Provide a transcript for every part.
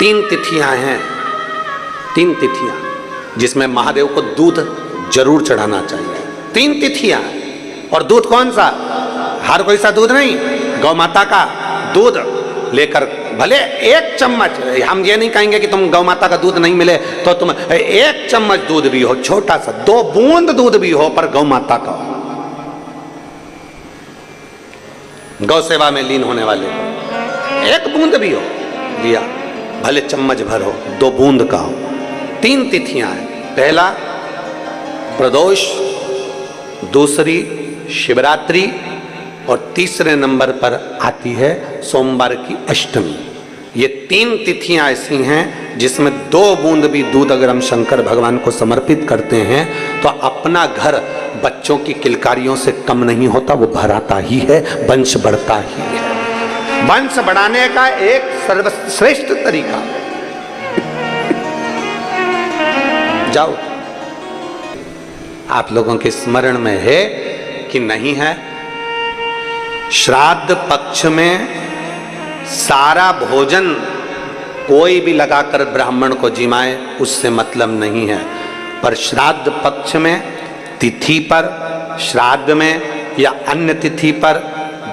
3 तिथियां हैं, 3 तिथियां जिसमें महादेव को दूध जरूर चढ़ाना चाहिए। 3 तिथियां, और दूध कौन सा? हर कोई सा दूध नहीं, गौ माता का दूध लेकर, भले 1 चम्मच, हम ये नहीं कहेंगे कि तुम गौ माता का दूध नहीं मिले तो तुम 1 चम्मच दूध भी हो, छोटा सा 2 बूंद दूध भी हो, पर गौ माता का हो, गौ सेवा में लीन होने वाले को 1 बूंद भी हो लिया, भले चम्मच भर हो, 2 बूंद का हो। 3 तिथियां हैं, पहला प्रदोष, दूसरी शिवरात्रि, और तीसरे नंबर पर आती है सोमवार की अष्टमी। ये 3 तिथियां ऐसी हैं जिसमें 2 बूंद भी दूध अगर हम शंकर भगवान को समर्पित करते हैं तो अपना घर बच्चों की किलकारियों से कम नहीं होता, वो भराता ही है, वंश बढ़ता ही है। वंश बढ़ाने का एक सर्वश्रेष्ठ तरीका, जाओ, आप लोगों के स्मरण में है कि नहीं है, श्राद्ध पक्ष में सारा भोजन कोई भी लगाकर ब्राह्मण को जिमाए उससे मतलब नहीं है, पर श्राद्ध पक्ष में तिथि पर, श्राद्ध में या अन्य तिथि पर,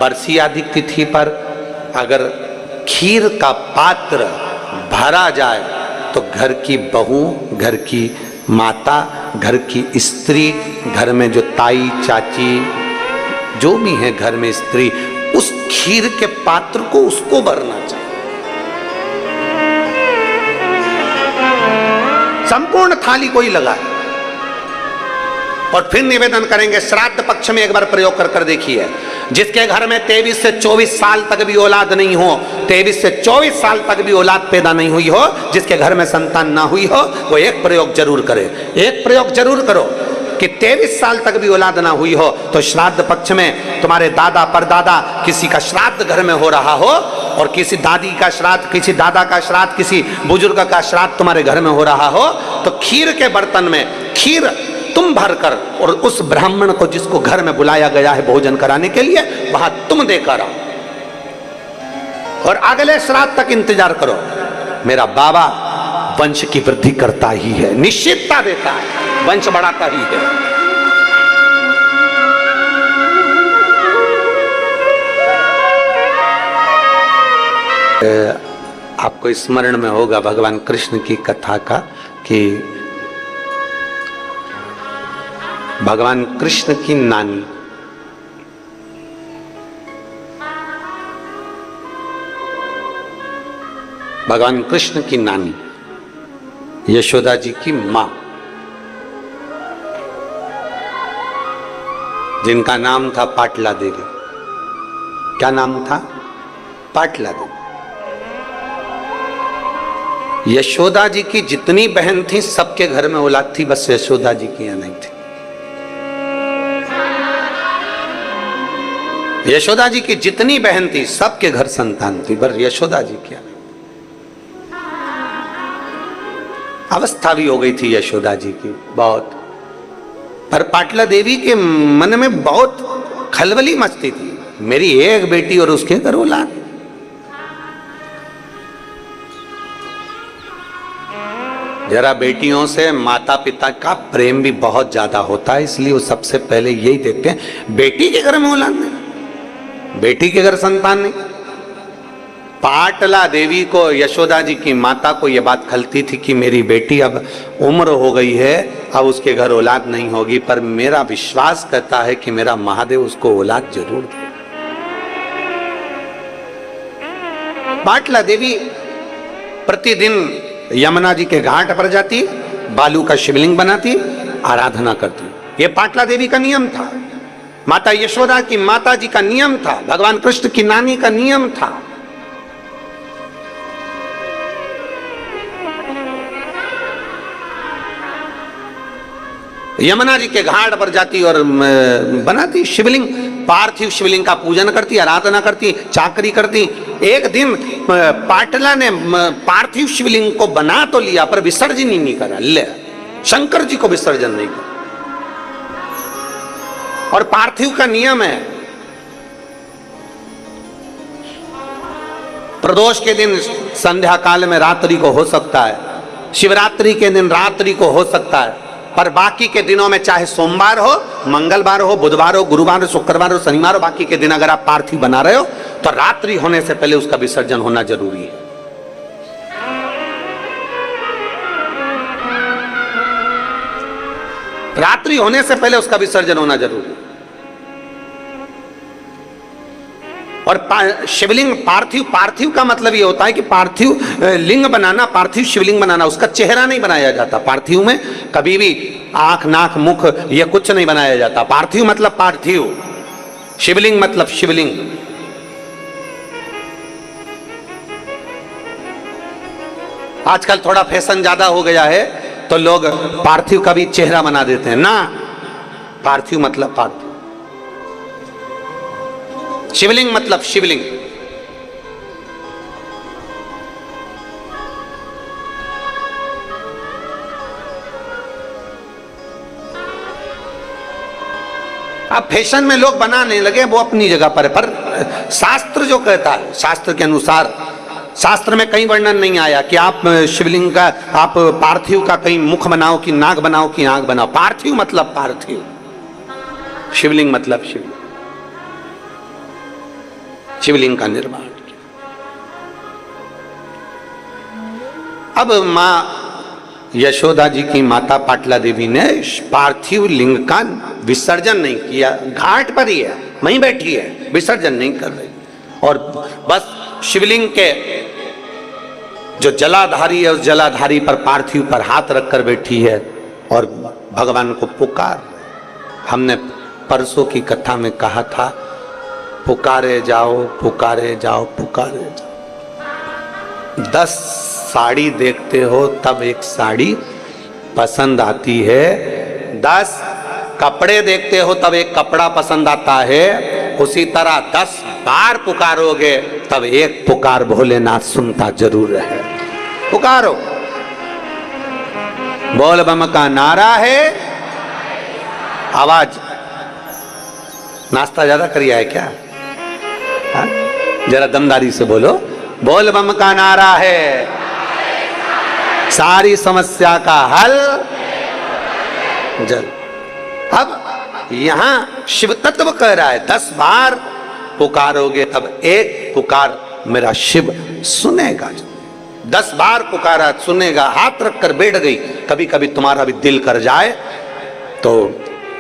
बरसी आदि तिथि पर अगर खीर का पात्र भरा जाए तो घर की बहू, घर की माता, घर की स्त्री, घर में जो ताई चाची जो भी है घर में स्त्री, उस खीर के पात्र को उसको भरना चाहिए। संपूर्ण थाली कोई लगाए और फिर निवेदन करेंगे। श्राद्ध पक्ष में एक बार प्रयोग कर देखिए, जिसके घर में 23 से 24 साल तक भी औलाद नहीं हो, 23 से 24 साल तक भी औलाद पैदा नहीं हुई हो, जिसके घर में संतान ना हुई हो, वो एक प्रयोग जरूर करे। एक प्रयोग जरूर करो कि 23 साल तक भी औलाद ना हुई हो तो श्राद्ध पक्ष में तुम्हारे दादा परदादा किसी का श्राद्ध घर में हो रहा हो, और किसी दादी का श्राद्ध, किसी दादा का श्राद्ध, किसी बुजुर्ग का श्राद्ध तुम्हारे घर में हो रहा हो, तो खीर के बर्तन में खीर तुम भरकर और उस ब्राह्मण को जिसको घर में बुलाया गया है भोजन कराने के लिए, वहां तुम देकर आओ और अगले श्राद्ध तक इंतजार करो। मेरा बाबा वंश की वृद्धि करता ही है, निश्चितता देता है, वंश बढ़ाता ही है। आपको स्मरण में होगा भगवान कृष्ण की कथा का कि भगवान कृष्ण की नानी भगवान कृष्ण की नानी यशोदा जी की मां, जिनका नाम था पाटला देवी। क्या नाम था? पाटला देवी। यशोदा जी की जितनी बहन थी सबके घर में औलाद थी, बस यशोदा जी की यहाँ नहीं थी। यशोदा जी की जितनी बहन थी सबके घर संतान थी, पर यशोदा जी की अवस्था भी हो गई थी यशोदा जी की बहुत। पर पाटला देवी के मन में बहुत खलबली मचती थी, मेरी एक बेटी और उसके घर औलाद। जरा बेटियों से माता पिता का प्रेम भी बहुत ज्यादा होता है, इसलिए वो सबसे पहले यही देखते हैं बेटी के घर में औलाद नहीं, बेटी के घर संतान नहीं। पाटला देवी को, यशोदा जी की माता को यह बात खलती थी कि मेरी बेटी अब उम्र हो गई है, अब उसके घर औलाद नहीं होगी, पर मेरा विश्वास कहता है कि मेरा महादेव उसको औलाद जरूर दे। पाटला देवी प्रतिदिन यमुना जी के घाट पर जाती, बालू का शिवलिंग बनाती, आराधना करती। ये पाटला देवी का नियम था, माता यशोदा की माता जी का नियम था, भगवान कृष्ण की नानी का नियम था। यमुना जी के घाट पर जाती और बनाती शिवलिंग, पार्थिव शिवलिंग का पूजन करती, आराधना करती, चाकरी करती। एक दिन पाटला ने पार्थिव शिवलिंग को बना तो लिया पर विसर्जन ही नहीं करा, ले शंकर जी को विसर्जन नहीं करा। और पार्थिव का नियम है प्रदोष के दिन संध्या काल में रात्रि को हो सकता है, शिवरात्रि के दिन रात्रि को हो सकता है, पर बाकी के दिनों में चाहे सोमवार हो, मंगलवार हो, बुधवार हो, गुरुवार हो, शुक्रवार हो, शनिवार हो, बाकी के दिन अगर आप पार्थिव बना रहे हो तो रात्रि होने से पहले उसका विसर्जन होना जरूरी है। रात्रि होने से पहले उसका विसर्जन होना जरूरी है। और शिवलिंग पार्थिव, पार्थिव का मतलब ये होता है कि पार्थिव लिंग बनाना, पार्थिव शिवलिंग बनाना, उसका चेहरा नहीं बनाया जाता। पार्थिव में कभी भी आंख, नाक, मुख ये कुछ नहीं बनाया जाता। पार्थिव मतलब पार्थिव, शिवलिंग मतलब शिवलिंग। आजकल थोड़ा फैशन ज्यादा हो गया है तो लोग पार्थिव का भी चेहरा बना देते हैं ना। पार्थिव मतलब पार्थिव, शिवलिंग मतलब शिवलिंग। अब फैशन में लोग बनाने लगे, वो अपनी जगह पर शास्त्र जो कहता है, शास्त्र के अनुसार, शास्त्र में कहीं वर्णन नहीं आया कि आप शिवलिंग का, आप पार्थिव का कहीं मुख बनाओ कि नाक बनाओ कि आंख बनाओ। पार्थिव मतलब पार्थिव, शिवलिंग मतलब शिवलिंग। शिवलिंग का निर्माण किया। अब मां यशोदा जी की माता पाटला देवी ने पार्थिव लिंग का विसर्जन नहीं किया, घाट पर ही है, वहीं बैठी है, विसर्जन नहीं कर रही, और बस शिवलिंग के जो जलाधारी है उस जलाधारी पर, पार्थिव पर हाथ रखकर बैठी है और भगवान को पुकार। हमने परसों की कथा में कहा था, पुकारे जाओ, पुकारे जाओ, पुकारे जाओ। 10 साड़ी देखते हो तब एक साड़ी पसंद आती है, 10 कपड़े देखते हो तब एक कपड़ा पसंद आता है। उसी तरह 10 बार पुकारोगे तब एक पुकार भोलेनाथ सुनता जरूर है। पुकारो, बोल बम का नारा है। आवाज, नाश्ता ज्यादा करिया है क्या? हा? जरा दमदारी से बोलो, बोल बम का नारा है, सारी समस्या का हल जल। अब यहां शिव तत्व कह रहा है 10 बार पुकारोगे तब एक पुकार मेरा शिव सुनेगा। 10 बार पुकारा सुनेगा। हाथ रखकर बैठ गई। कभी कभी तुम्हारा भी दिल कर जाए तो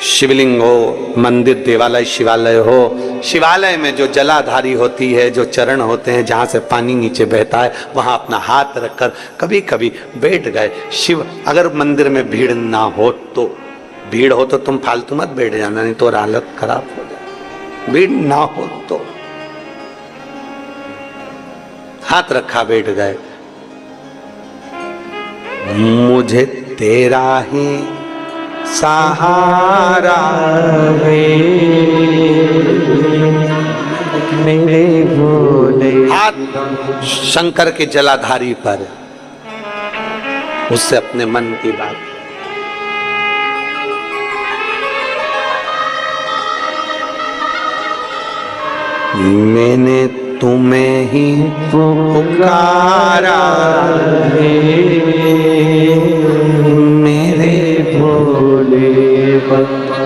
शिवलिंग हो, मंदिर, देवालय, शिवालय हो, शिवालय में जो जलाधारी होती है, जो चरण होते हैं जहाँ से पानी नीचे बहता है, वहाँ अपना हाथ रखकर कभी कभी बैठ गए। शिव, अगर मंदिर में भीड़ ना हो तो, भीड़ हो तो तुम फालतू मत बैठ जाना, नहीं तो हालत खराब हो जाए। भीड़ ना हो तो हाथ रखा बैठ गए। मुझे तेरा ही सहारा है मेरे भोले। हाथ शंकर के जलाधारी पर, उससे अपने मन की बात। मैंने तुम्हें ही पुकारा है मेरे भोले बाबा।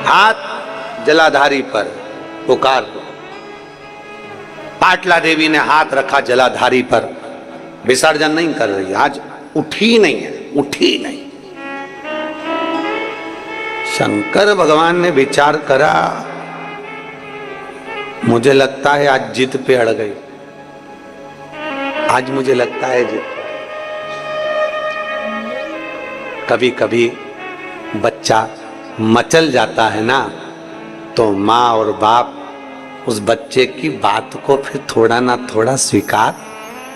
हाथ जलाधारी पर पुकार दो। पाटला देवी ने हाथ रखा जलाधारी पर, विसर्जन नहीं कर रही, आज उठी नहीं है, उठी नहीं। शंकर भगवान ने विचार करा, मुझे लगता है आज जिद पे अड़ गई, आज मुझे लगता है जिद। कभी कभी बच्चा मचल जाता है ना, तो माँ और बाप उस बच्चे की बात को फिर थोड़ा ना थोड़ा स्वीकार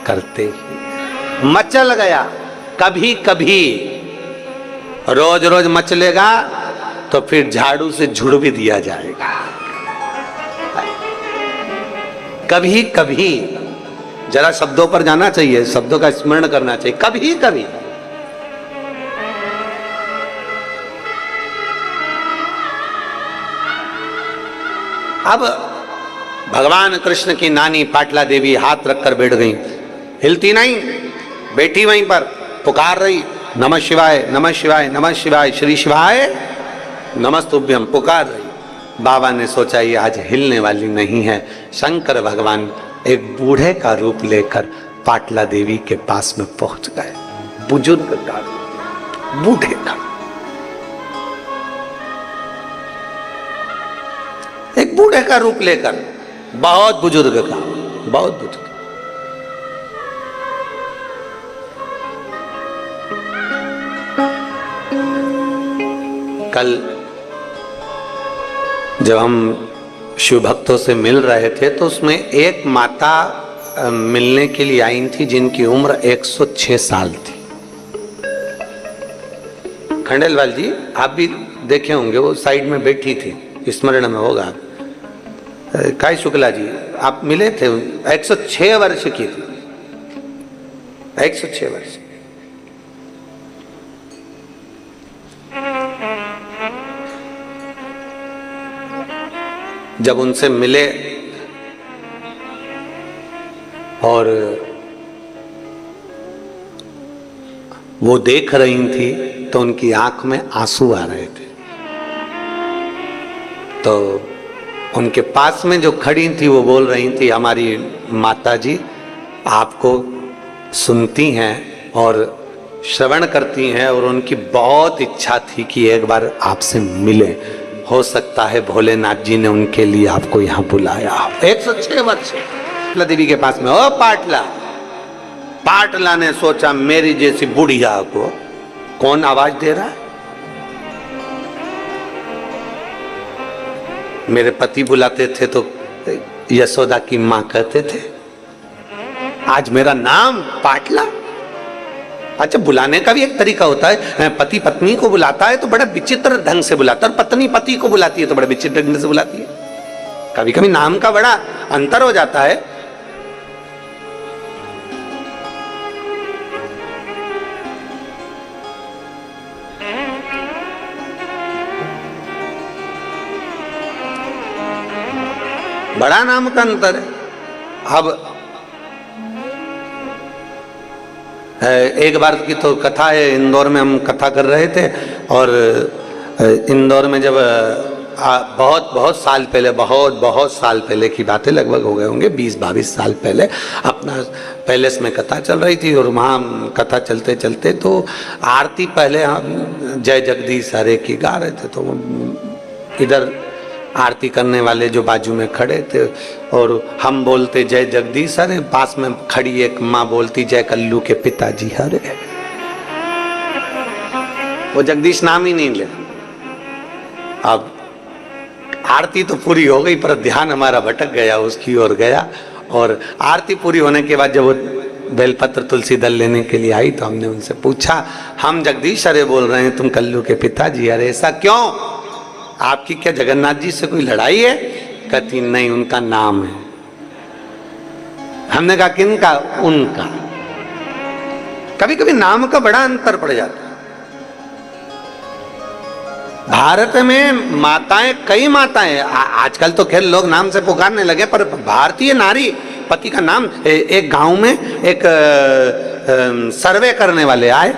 करते ही। मचल गया, कभी कभी रोज रोज मचलेगा तो फिर झाड़ू से झुड़ भी दिया जाएगा। कभी कभी जरा शब्दों पर जाना चाहिए, शब्दों का स्मरण करना चाहिए। कभी कभी अब भगवान कृष्ण की नानी पाटला देवी हाथ रखकर बैठ गई, हिलती नहीं, बैठी वहीं पर पुकार रही, नमः शिवाय नमः शिवाय नमः शिवाय श्री शिवाय नमस्तुभ्यम पुकार रही। बाबा ने सोचा ये आज हिलने वाली नहीं है। शंकर भगवान एक बूढ़े का रूप लेकर पाटला देवी के पास में पहुंच गए। बुजुर्ग का बूढ़े का एक बूढ़े का रूप लेकर, बहुत बुजुर्ग का, बहुत बुजुर्ग। कल जब हम शिव भक्तों से मिल रहे थे तो उसमें एक माता मिलने के लिए आई थी जिनकी उम्र 106 साल थी। खंडेलवाल जी आप भी देखे होंगे, वो साइड में बैठी थी, स्मरण में होगा। काय शुक्ला जी आप मिले थे, 106 वर्ष की थी, 106 वर्ष। जब उनसे मिले और वो देख रही थी तो उनकी आंख में आंसू आ रहे थे। तो उनके पास में जो खड़ी थी वो बोल रही थी, हमारी माता जी आपको सुनती हैं और श्रवण करती हैं और उनकी बहुत इच्छा थी कि एक बार आपसे मिले। हो सकता है भोलेनाथ जी ने उनके लिए आपको यहाँ बुलाया। 106 वर्ष पाटला देवी के पास में। ओ पाटला, पाटला ने सोचा मेरी जैसी बुढ़िया को कौन आवाज दे रहा है। मेरे पति बुलाते थे तो यशोदा की मां कहते थे, आज मेरा नाम पाटला। अच्छा, बुलाने का भी एक तरीका होता है। पति पत्नी को बुलाता है तो बड़ा विचित्र ढंग से बुलाता है, और पत्नी पति को बुलाती है तो बड़ा विचित्र ढंग से बुलाती है। कभी कभी नाम का बड़ा अंतर हो जाता है। बड़ा नाम का अंतर है। अब एक बार की तो कथा है, इंदौर में हम कथा कर रहे थे और इंदौर में जब बहुत साल पहले, बहुत साल पहले की बातें, लगभग हो गए होंगे 20-22 साल पहले, अपना पैलेस में कथा चल रही थी और वहाँ कथा चलते चलते तो आरती पहले हम जय जगदीश हरे की गा रहे थे। तो इधर आरती करने वाले जो बाजू में खड़े थे और हम बोलते जय जगदीश हरे, पास में खड़ी एक माँ बोलती जय कल्लू के पिताजी हरे। वो जगदीश नाम ही नहीं ले। अब आरती तो पूरी हो गई पर ध्यान हमारा भटक गया, उसकी ओर गया। और आरती पूरी होने के बाद जब वो बेलपत्र तुलसी दल लेने के लिए आई तो हमने उनसे पूछा, हम जगदीश हरे बोल रहे हैं, तुम कल्लू के पिताजी हरे, ऐसा क्यों? आपकी क्या जगन्नाथ जी से कोई लड़ाई है? कहती नहीं, उनका नाम है। हमने कहा किनका? उनका। कभी कभी नाम का बड़ा अंतर पड़ जाता है। भारत में माताएं, कई माताएं, आजकल तो खैर लोग नाम से पुकारने लगे, पर भारतीय नारी पति का नाम। एक गांव में एक सर्वे करने वाले आए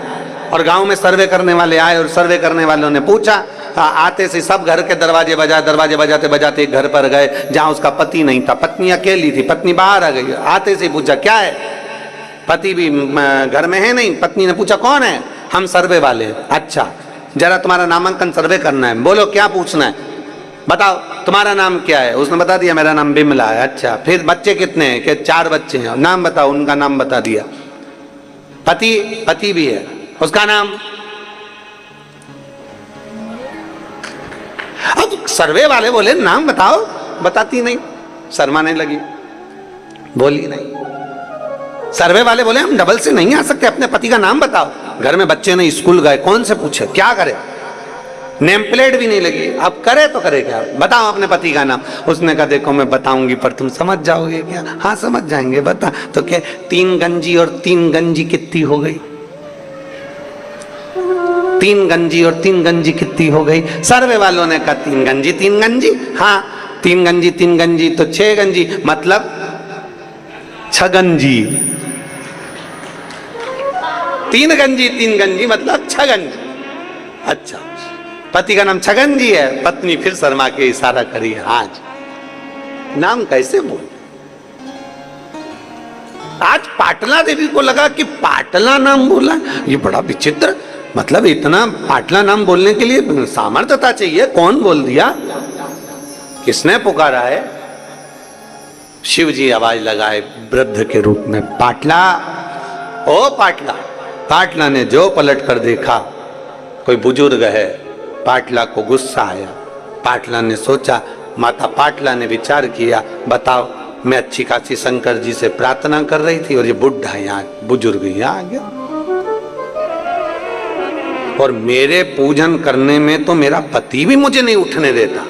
और गांव में सर्वे करने वाले आए और सर्वे करने वालों ने पूछा, आते से सब घर के दरवाजे बजाते बजाते एक घर पर गए जहां उसका पति नहीं था, पत्नी अकेली थी, पत्नी बाहर आ गई। आते से पूछा क्या है? पति भी घर में है नहीं। पत्नी ने पूछा कौन है? हम सर्वे वाले। अच्छा, जरा तुम्हारा नामांकन सर्वे करना है। बोलो क्या पूछना है? बताओ तुम्हारा नाम क्या है? उसने बता दिया मेरा नाम बिमला है। अच्छा, फिर बच्चे कितने हैं? कि 4 बच्चे हैं। नाम बताओ। उनका नाम बता दिया। पति भी है, उसका नाम। अब सर्वे वाले बोले नाम बताओ, बताती नहीं, शर्माने लगी, बोली नहीं। सर्वे वाले बोले हम डबल से नहीं आ सकते, अपने पति का नाम बताओ। घर में बच्चे नहीं, स्कूल गए, कौन से पूछे, क्या करे? नेम प्लेट भी नहीं लगी। अब करे तो करे क्या? बताओ अपने पति का नाम। उसने कहा देखो मैं बताऊंगी पर तुम समझ जाओगे क्या? हाँ समझ जाएंगे, बता। तो क्या 3 गंजी और 3 गंजी कितनी हो गई? 3 गंजी और 3 गंजी कितनी हो गई? सर्वे वालों ने कहा 3 गंजी 3 गंजी। हाँ, तीन गंजी तो 6 गंजी, मतलब छगंजी। 3 गंजी मतलब छगंजी। अच्छा, पति का नाम छगन जी है, पत्नी फिर शर्मा के इशारा करी, हाँ जी। नाम कैसे बोल। आज पाटला देवी को लगा कि पाटला नाम बोला, ये बड़ा विचित्र, मतलब इतना पाटला नाम बोलने के लिए सामर्थ्यता चाहिए। कौन बोल दिया, किसने पुकारा है? शिव जी आवाज लगाए वृद्ध के रूप में, पाटला, ओ पाटला। पाटला ने जो पलट कर देखा, कोई बुजुर्ग है। पाटला को गुस्सा आया। पाटला ने सोचा, माता पाटला ने विचार किया, बताओ मैं अच्छी खासी शंकर जी से प्रार्थना कर रही थी और ये बुढ़ा यहाँ बुजुर्ग यहाँ आ गया, और मेरे पूजन करने में तो मेरा पति भी मुझे नहीं उठने देता,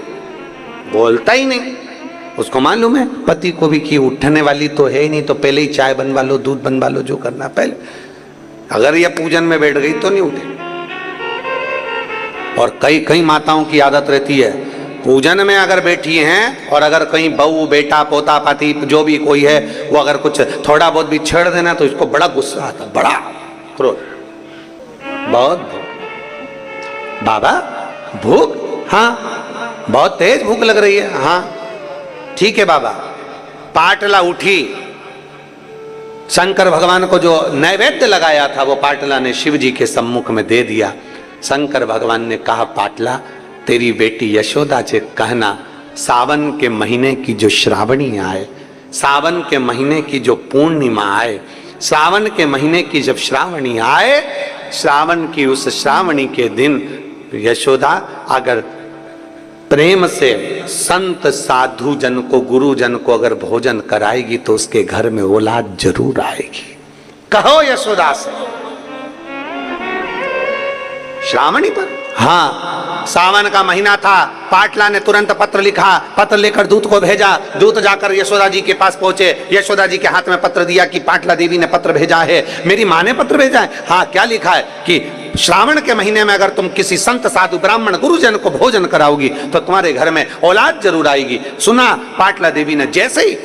बोलता ही नहीं। उसको मालूम है पति को भी कि उठने वाली तो है ही नहीं, तो पहले ही चाय बनवा लो, दूध बनवा लो, जो करना पहले। अगर यह पूजन में बैठ गई तो नहीं उठे। और कई माताओं की आदत रहती है, पूजन में अगर बैठी हैं और अगर कहीं बहू बेटा पोता पाती जो भी कोई है, वो अगर कुछ थोड़ा बहुत भी छेड़ देना तो इसको बड़ा गुस्सा आता, बड़ा क्रोध, बहुत। बाबा भूख, हाँ बहुत तेज भूख लग रही है, हाँ ठीक है बाबा। पाटला उठी, शंकर भगवान को जो नैवेद्य लगाया था वो पाटला ने शिव जी के सम्मुख में दे दिया। शंकर भगवान ने कहा, पाटला तेरी बेटी यशोदा से कहना, सावन के महीने की जो श्रावणी आए, सावन के महीने की जो पूर्णिमा आए, सावन के महीने की जब श्रावणी आए, श्रावण की उस श्रावणी के दिन यशोदा अगर प्रेम से संत साधु जन को, गुरु जन को अगर भोजन कराएगी तो उसके घर में औलाद जरूर आएगी। कहो यशोदा से। श्रावणी पर, हाँ सावन का महीना था। पाटला ने तुरंत पत्र लिखा, पत्र लेकर दूत को भेजा। दूत जाकर यशोदा जी के पास पहुंचे। यशोदा जी के हाथ में पत्र दिया कि पाटला देवी ने पत्र भेजा है। मेरी माँ ने पत्र भेजा है? हाँ, क्या लिखा है कि श्रावण के महीने में अगर तुम किसी संत साधु ब्राह्मण गुरुजन को भोजन कराओगी तो तुम्हारे घर में औलाद जरूर आएगी। सुना पाटला देवी ने, जैसे ही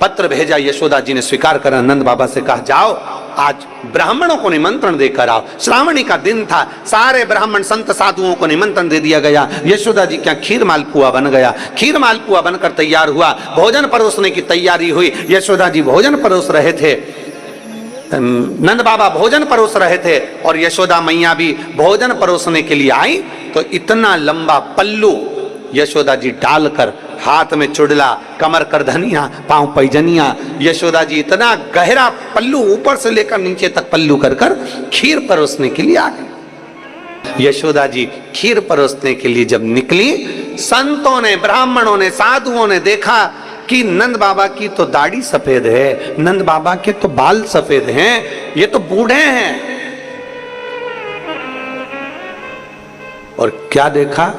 पत्र भेजा यशोदा जी ने स्वीकार करा। नंद बाबा से कहा, जाओ आज ब्राह्मणों को निमंत्रण देकर आओ। श्रावणी का दिन था, सारे ब्राह्मण संत साधुओं को निमंत्रण दे दिया गया। यशोदा जी क्या खीर मालपुआ बन गया। खीर मालपुआ बनकर तैयार हुआ। भोजन परोसने की तैयारी हुई। यशोदा जी भोजन परोस रहे थे, नंद बाबा भोजन परोस रहे थे और यशोदा मैया भी भोजन परोसने के लिए आई। तो इतना लंबा पल्लू यशोदा जी डालकर, हाथ में चुड़ला, कमर कर धनिया, पांव पैजनिया, यशोदा जी इतना गहरा पल्लू ऊपर से लेकर नीचे तक पल्लू कर कर खीर परोसने के लिए आ गए। यशोदा जी खीर परोसने के लिए जब निकली, संतों ने, ब्राह्मणों ने, साधुओं ने देखा कि नंद बाबा की तो दाढ़ी सफेद है, नंद बाबा के तो बाल सफेद हैं, ये तो बूढ़े हैं। और क्या देखा,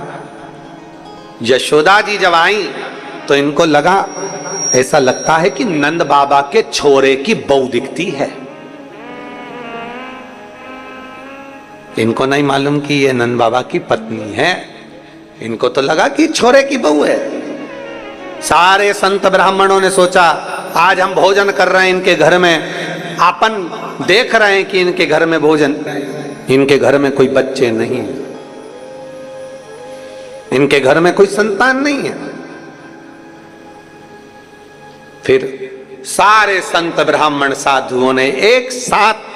यशोदा जी जब आई तो इनको लगा, ऐसा लगता है कि नंद बाबा के छोरे की बहू दिखती है। इनको नहीं मालूम कि ये नंद बाबा की पत्नी है। इनको तो लगा कि छोरे की बहू है। सारे संत ब्राह्मणों ने सोचा, आज हम भोजन कर रहे हैं इनके घर में, अपन देख रहे हैं कि इनके घर में भोजन, इनके घर में कोई बच्चे नहीं है, इनके घर में कोई संतान नहीं है। फिर सारे संत ब्राह्मण साधुओं ने एक साथ,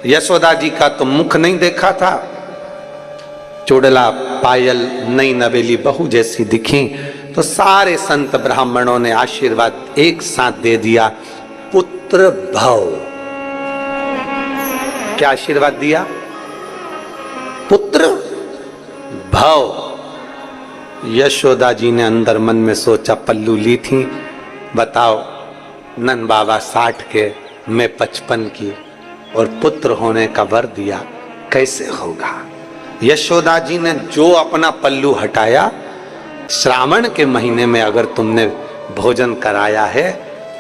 यशोदा जी का तो मुख नहीं देखा था, चुड़ला पायल नई नवेली बहू जैसी दिखी, तो सारे संत ब्राह्मणों ने आशीर्वाद एक साथ दे दिया, पुत्र भव। क्या आशीर्वाद दिया? पुत्र भव। यशोदा जी ने अंदर मन में सोचा, पल्लू ली थी, बताओ नंद बाबा 60 के, मैं 55 की, और पुत्र होने का वर दिया, कैसे होगा। यशोदा जी ने जो अपना पल्लू हटाया, श्रावण के महीने में अगर तुमने भोजन कराया है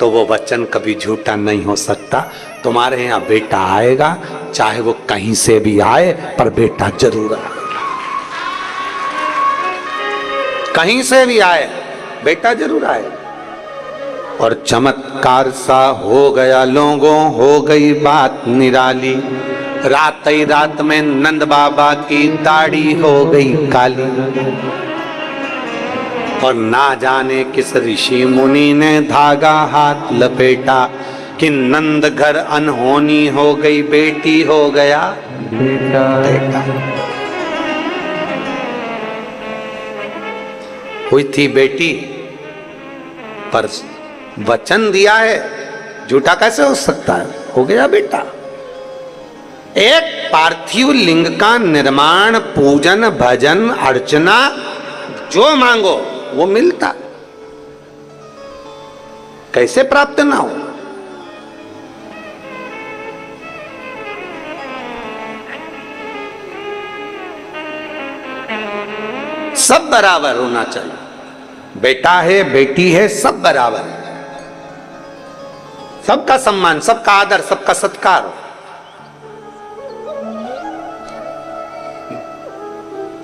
तो वो वचन कभी झूठा नहीं हो सकता। तुम्हारे यहाँ बेटा आएगा, चाहे वो कहीं से भी आए, पर बेटा जरूर आएगा, कहीं से भी आए। बेटा जरूर आएगा। और चमत्कार सा हो गया लोगों, हो गई बात निराली। रात ही रात में नंद बाबा की दाढ़ी हो गई काली। और ना जाने किस ऋषि मुनि ने धागा हाथ लपेटा कि नंद घर अनहोनी हो गई, बेटी हो गया बेटा। हुई थी बेटी पर वचन दिया है, झूठा कैसे हो सकता है, हो गया बेटा। एक पार्थिव लिंग का निर्माण, पूजन, भजन, अर्चना, जो मांगो वो मिलता, कैसे प्राप्त ना हो। सब बराबर होना चाहिए, बेटा है बेटी है सब बराबर है, सबका सम्मान, सबका आदर, सबका सत्कार।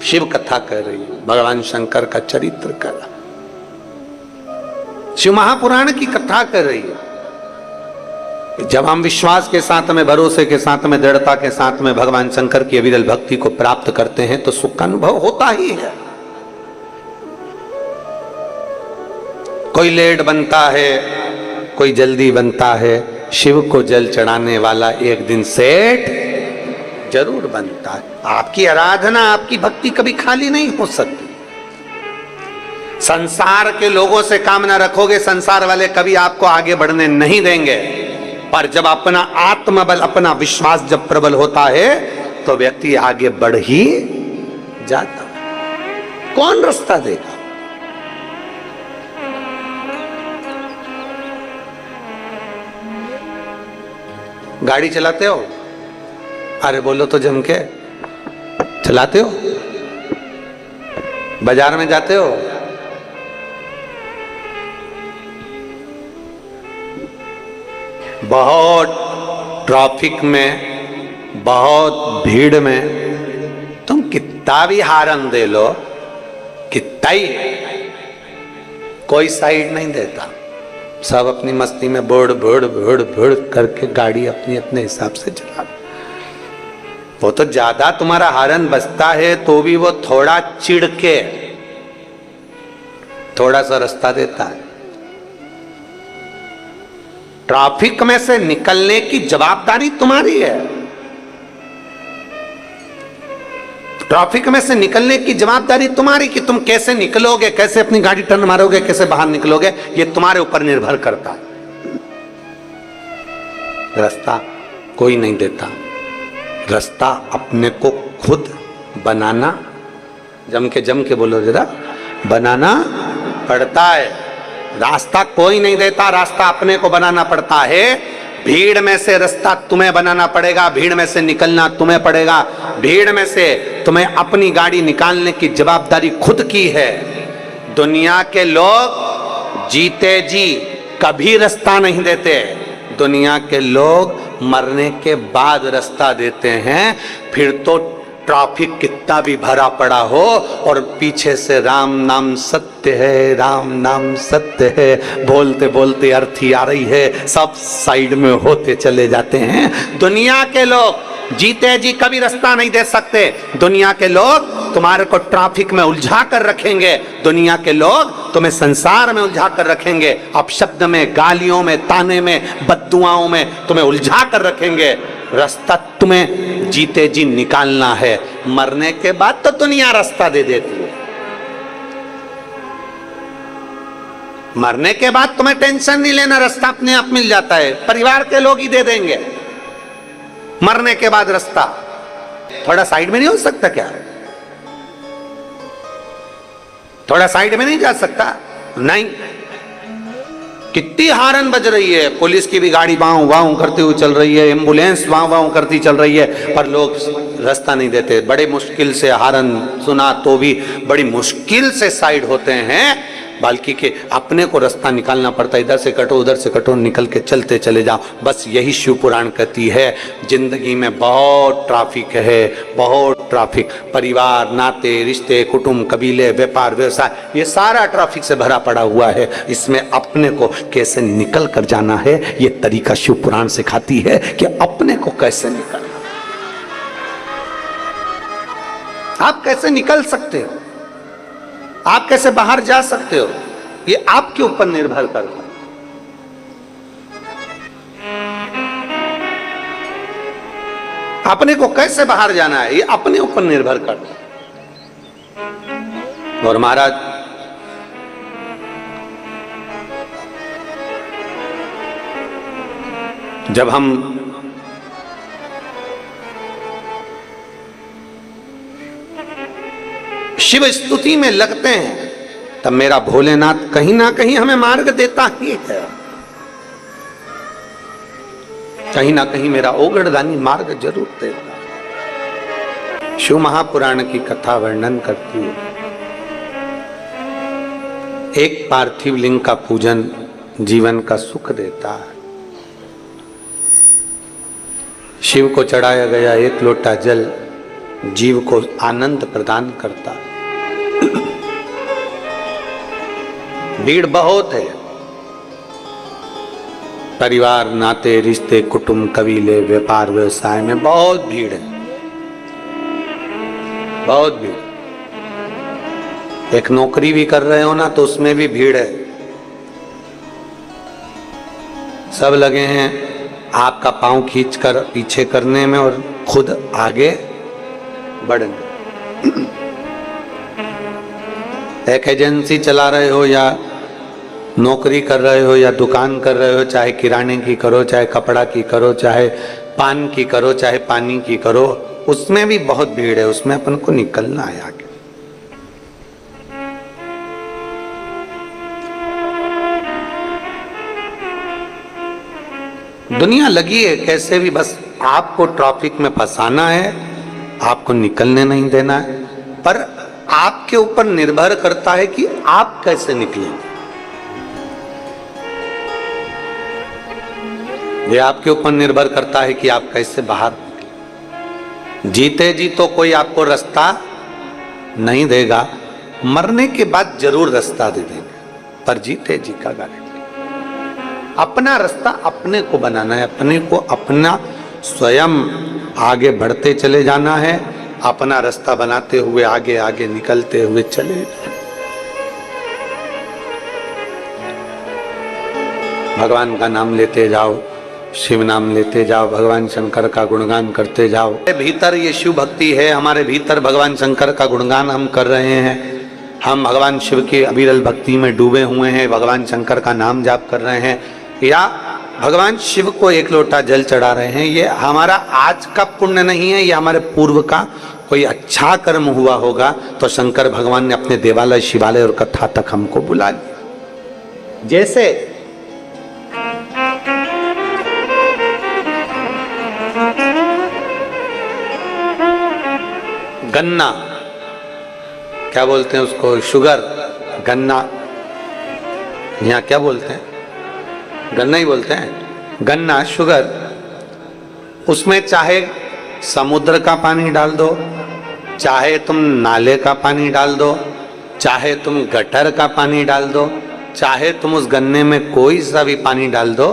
शिव कथा कह रही है, भगवान शंकर का चरित्र कर रहा, शिव महापुराण की कथा कर रही है। जब हम विश्वास के साथ में, भरोसे के साथ में, दृढ़ता के साथ में भगवान शंकर की अविरल भक्ति को प्राप्त करते हैं तो सुख का अनुभव होता ही है। कोई लेट बनता है, कोई जल्दी बनता है, शिव को जल चढ़ाने वाला एक दिन सेठ जरूर बनता है। आपकी आराधना, आपकी भक्ति कभी खाली नहीं हो सकती। संसार के लोगों से काम ना रखोगे, संसार वाले कभी आपको आगे बढ़ने नहीं देंगे। पर जब अपना आत्मबल, अपना विश्वास जब प्रबल होता है तो व्यक्ति आगे बढ़ ही जाता। कौन रास्ता देगा? गाड़ी चलाते हो? अरे बोलो तो जम के, चलाते हो? बाजार में जाते हो? बहुत ट्रैफिक में, बहुत भीड़ में तुम कितना भी हारन दे लो, कितना ही, कोई साइड नहीं देता। सब अपनी मस्ती में बोड़ बोड़ बोड़ बोड़ करके गाड़ी अपनी अपने हिसाब से चला। वो तो ज्यादा तुम्हारा हारन बजता है तो भी वो थोड़ा चिढ़ के थोड़ा सा रास्ता देता है। ट्रैफिक में से निकलने की जवाबदारी तुम्हारी है। ट्रैफिक में से निकलने की जवाबदारी तुम्हारी कि तुम कैसे निकलोगे, कैसे अपनी गाड़ी टर्न मारोगे, कैसे बाहर निकलोगे, ये तुम्हारे ऊपर निर्भर करता है। रास्ता कोई नहीं देता, रास्ता अपने को खुद बनाना, जम के बोलो जरा, बनाना पड़ता है। रास्ता कोई नहीं देता, रास्ता अपने को बनाना पड़ता है। भीड़ में से रास्ता तुम्हें बनाना पड़ेगा, भीड़ में से निकलना तुम्हें पड़ेगा। भीड़ में से तुम्हें अपनी गाड़ी निकालने की जवाबदारी खुद की है। दुनिया के लोग जीते जी कभी रास्ता नहीं देते, दुनिया के लोग मरने के बाद रास्ता देते हैं। फिर तो ट्रैफिक कितना भी भरा पड़ा हो और पीछे से राम नाम सत्य है, राम नाम सत्य है बोलते बोलते अर्थी आ रही है, सब साइड में होते चले जाते हैं। दुनिया के लोग जीते जी कभी रास्ता नहीं दे सकते। दुनिया के लोग तुम्हारे को ट्रैफिक में उलझा कर रखेंगे, दुनिया के लोग तुम्हें संसार में उलझा कर रखेंगे, अपशब्द में, गालियों में, ताने में, बद्दुआओं में तुम्हें उलझा कर रखेंगे। रास्ता तुम्हें जीते जी निकालना है, मरने के बाद तो दुनिया रास्ता दे देती है। मरने के बाद तुम्हें टेंशन नहीं लेना, रास्ता अपने आप मिल जाता है, परिवार के लोग ही दे देंगे। मरने के बाद रास्ता थोड़ा साइड में नहीं हो सकता क्या? थोड़ा साइड में नहीं जा सकता? नहीं। कितनी हारन बज रही है, पुलिस की भी गाड़ी वाऊ वाऊ करती हुई चल रही है, एम्बुलेंस वाऊ वाऊ करती चल रही है, पर लोग रास्ता नहीं देते। बड़े मुश्किल से हारन सुना तो भी बड़ी मुश्किल से साइड होते हैं। बल्कि कि अपने को रास्ता निकालना पड़ता है, इधर से कटो उधर से कटो, निकल के चलते चले जाओ। बस यही शिव पुराण कहती है। जिंदगी में बहुत ट्रैफिक है, बहुत ट्रैफिक, परिवार, नाते, रिश्ते, कुटुंब, कबीले, व्यापार, व्यवसाय, ये सारा ट्रैफिक से भरा पड़ा हुआ है। इसमें अपने को कैसे निकल कर जाना है, ये तरीका शिव पुराण सिखाती है कि अपने को कैसे निकलना, आप कैसे निकल सकते हो, आप कैसे बाहर जा सकते हो, ये आपके ऊपर निर्भर करता है। अपने को कैसे बाहर जाना है, ये अपने ऊपर निर्भर करता है। और महाराज जब हम शिव स्तुति में लगते हैं तब मेरा भोलेनाथ कहीं ना कहीं हमें मार्ग देता ही है, कहीं ना कहीं मेरा ओगड़दानी मार्ग जरूर देता है। शिव महापुराण की कथा वर्णन करती है, एक पार्थिव लिंग का पूजन जीवन का सुख देता है। शिव को चढ़ाया गया एक लोटा जल जीव को आनंद प्रदान करता है। भीड़ बहुत है, परिवार, नाते, रिश्ते, कुटुंब, कबीले, व्यापार, व्यवसाय में बहुत भीड़ है, बहुत भीड़। एक नौकरी भी कर रहे हो ना तो उसमें भी भीड़ है, सब लगे हैं आपका पांव खींचकर पीछे करने में और खुद आगे बढ़ने। एक एजेंसी चला रहे हो या नौकरी कर रहे हो या दुकान कर रहे हो, चाहे किराने की करो, चाहे कपड़ा की करो, चाहे पान की करो, चाहे पानी की करो, उसमें भी बहुत भीड़ है, उसमें अपन को निकलना है आगे। दुनिया लगी है कैसे भी, बस आपको ट्रैफिक में फंसाना है, आपको निकलने नहीं देना है, पर आपके ऊपर निर्भर करता है कि आप कैसे निकलेंगे। ये आपके ऊपर निर्भर करता है कि आप कैसे बाहर निकलें। जीते जी तो कोई आपको रास्ता नहीं देगा, मरने के बाद जरूर रास्ता दे देंगे, पर जीते जी का गारंटी। अपना रास्ता अपने को बनाना है, अपने को अपना स्वयं आगे बढ़ते चले जाना है, अपना रास्ता बनाते हुए आगे आगे निकलते हुए चले। भगवान का नाम लेते जाओ, शिव नाम लेते जाओ, भगवान शंकर का गुणगान करते जाओ। भीतर ये शिव भक्ति है, हमारे भीतर भगवान शंकर का गुणगान हम कर रहे हैं, हम भगवान शिव की अविरल भक्ति में डूबे हुए हैं, भगवान शंकर का नाम जाप कर रहे हैं, या भगवान शिव को एक लोटा जल चढ़ा रहे हैं। ये हमारा आज का पुण्य नहीं है, ये हमारे पूर्व का कोई अच्छा कर्म हुआ होगा तो शंकर भगवान ने अपने देवालय, शिवालय और कथा तक हमको बुला लिया। जैसे गन्ना, क्या बोलते हैं उसको, शुगर, गन्ना, यहाँ क्या बोलते हैं, गन्ना ही बोलते हैं, गन्ना, शुगर, उसमें चाहे समुद्र का पानी डाल दो, चाहे तुम नाले का पानी डाल दो, चाहे तुम गटर का पानी डाल दो, चाहे तुम उस गन्ने में कोई सा भी पानी डाल दो,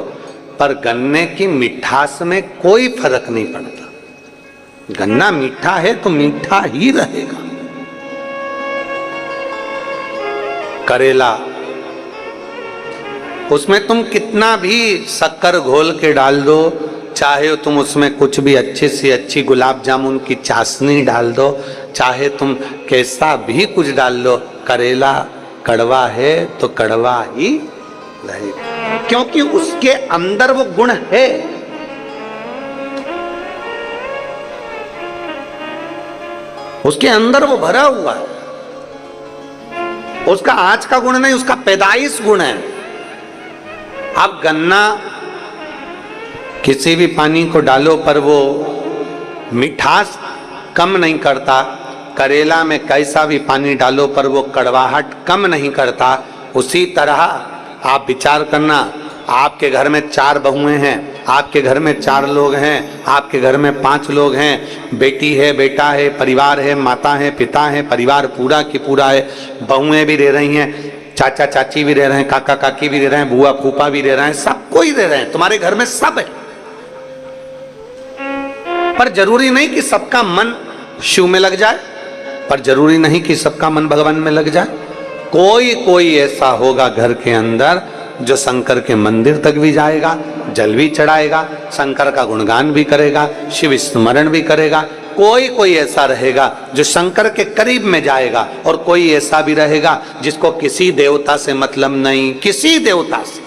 पर गन्ने की मिठास में कोई फर्क नहीं पड़ता। गन्ना मीठा है तो मीठा ही रहेगा। करेला, उसमें तुम कितना भी शक्कर घोल के डाल दो, चाहे तुम उसमें कुछ भी अच्छी से अच्छी गुलाब जामुन की चाशनी डाल दो, चाहे तुम कैसा भी कुछ डाल लो, करेला कड़वा है तो कड़वा ही रहेगा, क्योंकि उसके अंदर वो गुण है। उसके अंदर वो भरा हुआ है, उसका आज का गुण नहीं, उसका पैदाइश गुण है। अब गन्ना किसी भी पानी को डालो पर वो मिठास कम नहीं करता, करेला में कैसा भी पानी डालो पर वो कड़वाहट कम नहीं करता, उसी तरह आप विचार करना, आपके घर में 4 बहुएं हैं, आपके घर में 4 लोग हैं, आपके घर में 5 लोग हैं, बेटी है, बेटा है, परिवार है, माता है, पिता है, परिवार पूरा की पूरा है, बहुएं भी रह रही हैं, चाचा चाची भी रह रहे हैं, काका काकी भी रह रहे हैं, बुआ फूफा भी रह रहे हैं, सब कोई रह रहे हैं, तुम्हारे घर में सब है। पर जरूरी नहीं कि सबका मन शिव में लग जाए, पर जरूरी नहीं कि सबका मन भगवान में लग जाए। कोई कोई ऐसा होगा घर के अंदर जो शंकर के मंदिर तक भी जाएगा, जल भी चढ़ाएगा, शंकर का गुणगान भी करेगा, शिव स्मरण भी करेगा। कोई कोई ऐसा रहेगा जो शंकर के करीब में जाएगा, और कोई ऐसा भी रहेगा जिसको किसी देवता से मतलब नहीं, किसी देवता से।